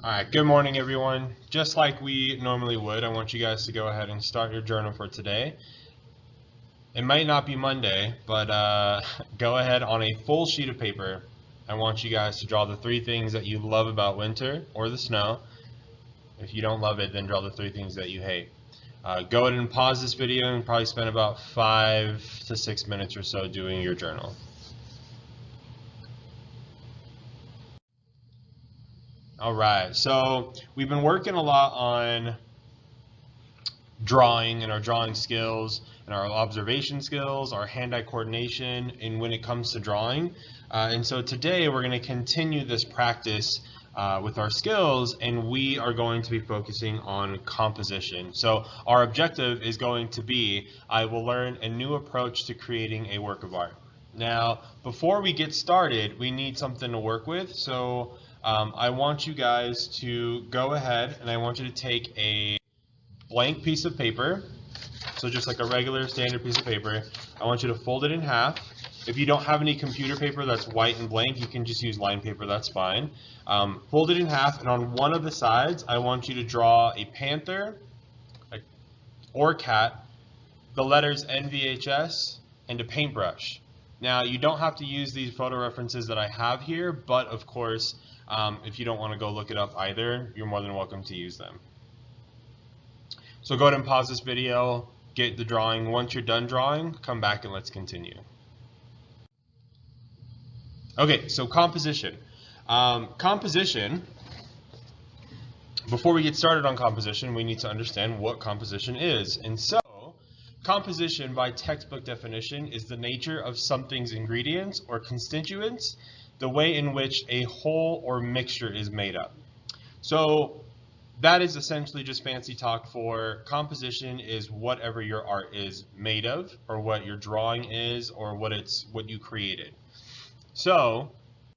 Alright, good morning everyone. Just like we normally would, I want you guys to go ahead and start your journal for today. It might not be Monday, but go ahead on a full sheet of paper. I want you guys to draw the 3 things that you love about winter or the snow. If you don't love it, then draw the 3 things that you hate. Go ahead and pause this video and probably spend about 5 to 6 minutes or so doing your journal. Alright, so we've been working a lot on drawing and our drawing skills and our observation skills, our hand-eye coordination, and when it comes to drawing. And so today we're going to continue this practice with our skills, and we are going to be focusing on composition. So our objective is going to be, I will learn a new approach to creating a work of art. Now, before we get started, we need something to work with. So I want you guys to go ahead and I want you to take a blank piece of paper, so just like a regular standard piece of paper. I want you to fold it in half. If you don't have any computer paper that's white and blank, you can just use line paper, that's fine. Fold it in half, and on one of the sides, I want you to draw a panther or cat, the letters NVHS, and a paintbrush. Now, you don't have to use these photo references that I have here, but of course, if you don't want to go look it up either, you're more than welcome to use them. So go ahead and pause this video, get the drawing. Once you're done drawing, come back and let's continue. Okay, so composition. Before we get started on composition, we need to understand what composition is. And so, composition by textbook definition is the nature of something's ingredients or constituents, the way in which a whole or mixture is made up. So, that is essentially just fancy talk for composition is whatever your art is made of, or what your drawing is, or what you created. So,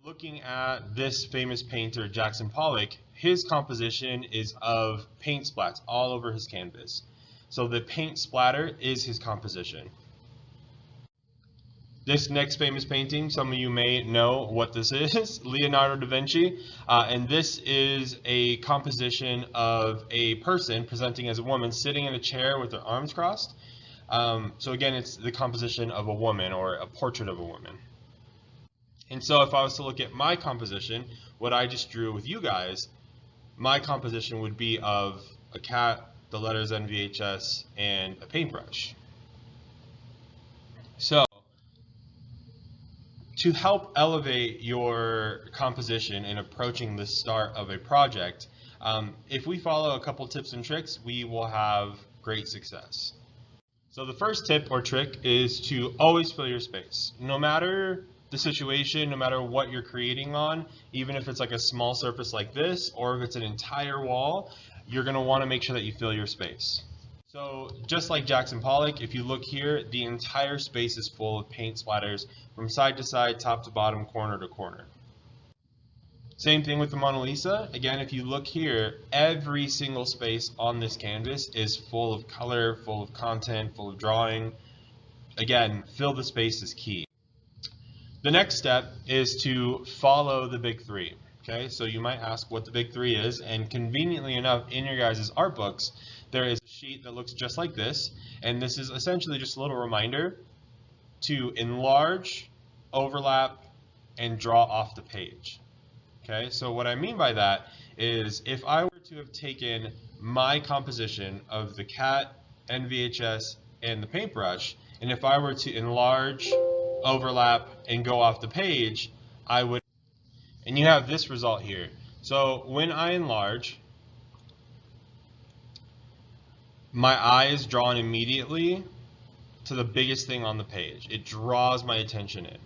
looking at this famous painter, Jackson Pollock, his composition is of paint splats all over his canvas. So the paint splatter is his composition. This next famous painting, some of you may know what this is, Leonardo da Vinci, and this is a composition of a person presenting as a woman sitting in a chair with their arms crossed. So again, it's the composition of a woman or a portrait of a woman. And so if I was to look at my composition, what I just drew with you guys, my composition would be of a cat, the letters NVHS, and a paintbrush. So, to help elevate your composition in approaching the start of a project, if we follow a couple tips and tricks, we will have great success. So the first tip or trick is to always fill your space. No matter the situation, no matter what you're creating on, even if it's like a small surface like this, or if it's an entire wall, you're going to want to make sure that you fill your space. So just like Jackson Pollock, if you look here, the entire space is full of paint splatters from side to side, top to bottom, corner to corner. Same thing with the Mona Lisa. Again, if you look here, every single space on this canvas is full of color, full of content, full of drawing. Again, fill the space is key. The next step is to follow the big 3. Okay, so you might ask what the big 3 is, and conveniently enough, in your guys' art books, there is a sheet that looks just like this, and this is essentially just a little reminder to enlarge, overlap, and draw off the page. Okay, so what I mean by that is if I were to have taken my composition of the cat, NVHS, and the paintbrush, and if I were to enlarge, overlap, and go off the page, I would, and you have this result here. So when I enlarge, my eye is drawn immediately to the biggest thing on the page. It draws my attention in.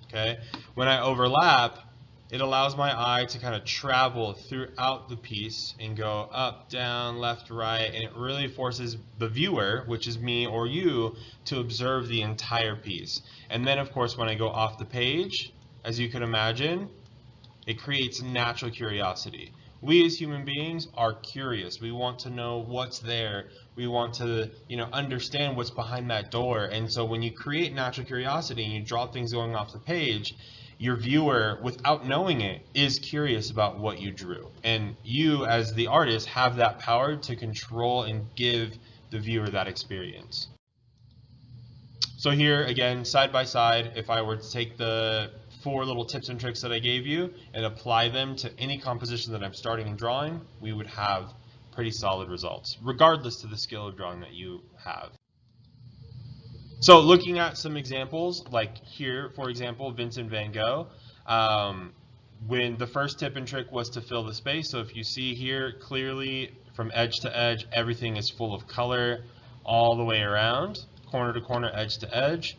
Okay? When I overlap, it allows my eye to kind of travel throughout the piece and go up, down, left, right, and it really forces the viewer, which is me or you, to observe the entire piece. And then, of course, when I go off the page, as you can imagine, it creates natural curiosity. We as human beings are curious. We want to know what's there. We want to, understand what's behind that door. And so when you create natural curiosity and you draw things going off the page, your viewer, without knowing it, is curious about what you drew. And you, as the artist, have that power to control and give the viewer that experience. So here, again, side by side, if I were to take the 4 little tips and tricks that I gave you and apply them to any composition that I'm starting and drawing, we would have pretty solid results, regardless to the skill of drawing that you have. So looking at some examples, like here, for example, Vincent van Gogh, when the first tip and trick was to fill the space. So if you see here, clearly from edge to edge, everything is full of color all the way around, corner to corner, edge to edge.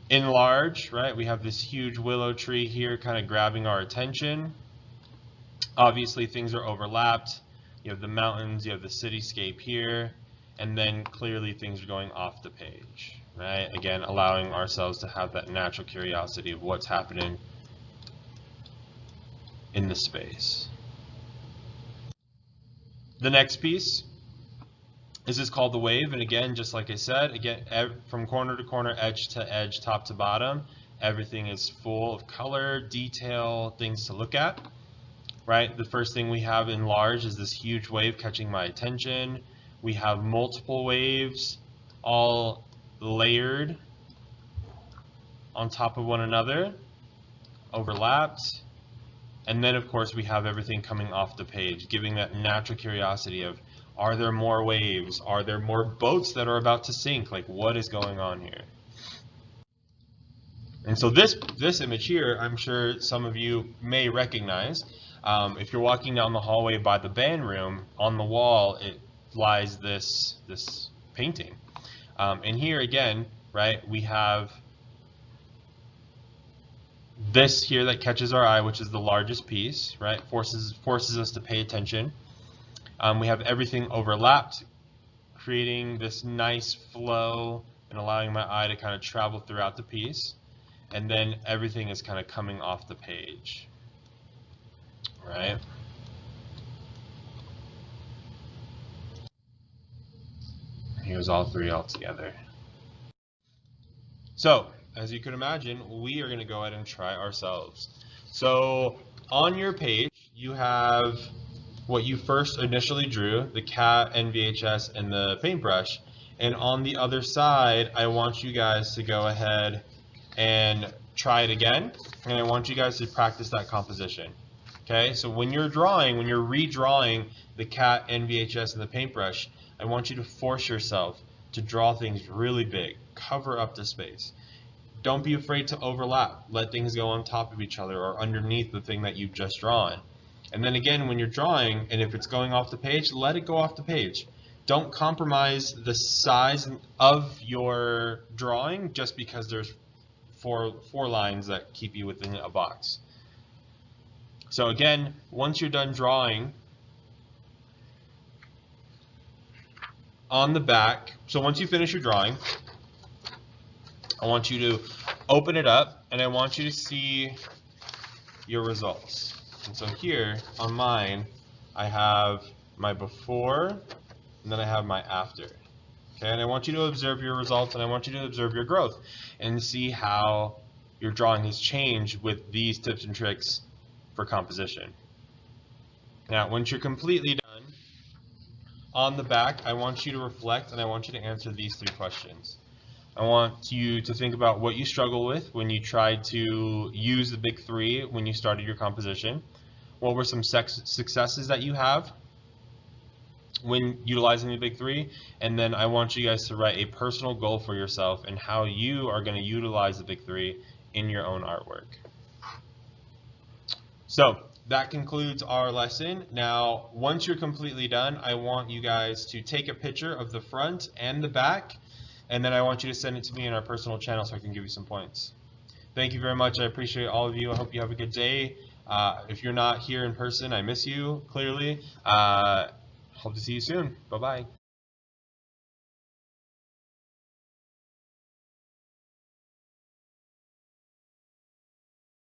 Enlarge, right? We have this huge willow tree here kind of grabbing our attention. Obviously things are overlapped. You have the mountains, you have the cityscape here, and then clearly things are going off the page, right? Again, allowing ourselves to have that natural curiosity of what's happening in the space. The next piece is called the wave, and again, just like I said, again, from corner to corner, edge to edge, top to bottom, everything is full of color, detail, things to look at, right? The first thing we have in large is this huge wave catching my attention. We have multiple waves all layered on top of one another, overlapped, and then of course we have everything coming off the page, giving that natural curiosity of, are there more waves? Are there more boats that are about to sink? Like, what is going on here? And so this image here, I'm sure some of you may recognize. If you're walking down the hallway by the band room, on the wall it lies this painting. And here again, right, we have this here that catches our eye, which is the largest piece, right? Forces us to pay attention. We have everything overlapped, creating this nice flow and allowing my eye to kind of travel throughout the piece. And then everything is kind of coming off the page, right? Here's all 3 all together. So, as you can imagine, we are going to go ahead and try ourselves. So, on your page, you have what you first initially drew, the cat, NVHS, and the paintbrush. And on the other side, I want you guys to go ahead and try it again. And I want you guys to practice that composition. Okay, so when you're drawing, when you're redrawing the cat, NVHS, and the paintbrush, I want you to force yourself to draw things really big. Cover up the space. Don't be afraid to overlap. Let things go on top of each other or underneath the thing that you've just drawn. And then again, when you're drawing, and if it's going off the page, let it go off the page. Don't compromise the size of your drawing just because there's four lines that keep you within a box. So again, once you're done drawing, on the back, so once you finish your drawing, I want you to open it up, and I want you to see your results. And so here on mine, I have my before, and then I have my after. Okay, and I want you to observe your results, and I want you to observe your growth, and see how your drawing has changed with these tips and tricks for composition. Now, once you're completely done, on the back, I want you to reflect, and I want you to answer these 3 questions. I want you to think about what you struggle with when you tried to use the big 3 when you started your composition. What were some successes that you have when utilizing the big 3? And then I want you guys to write a personal goal for yourself and how you are going to utilize the big 3 in your own artwork. So that concludes our lesson. Now, once you're completely done, I want you guys to take a picture of the front and the back, and then I want you to send it to me in our personal channel so I can give you some points. Thank you very much. I appreciate all of you. I hope you have a good day. If you're not here in person, I miss you, clearly. Hope to see you soon. Bye-bye.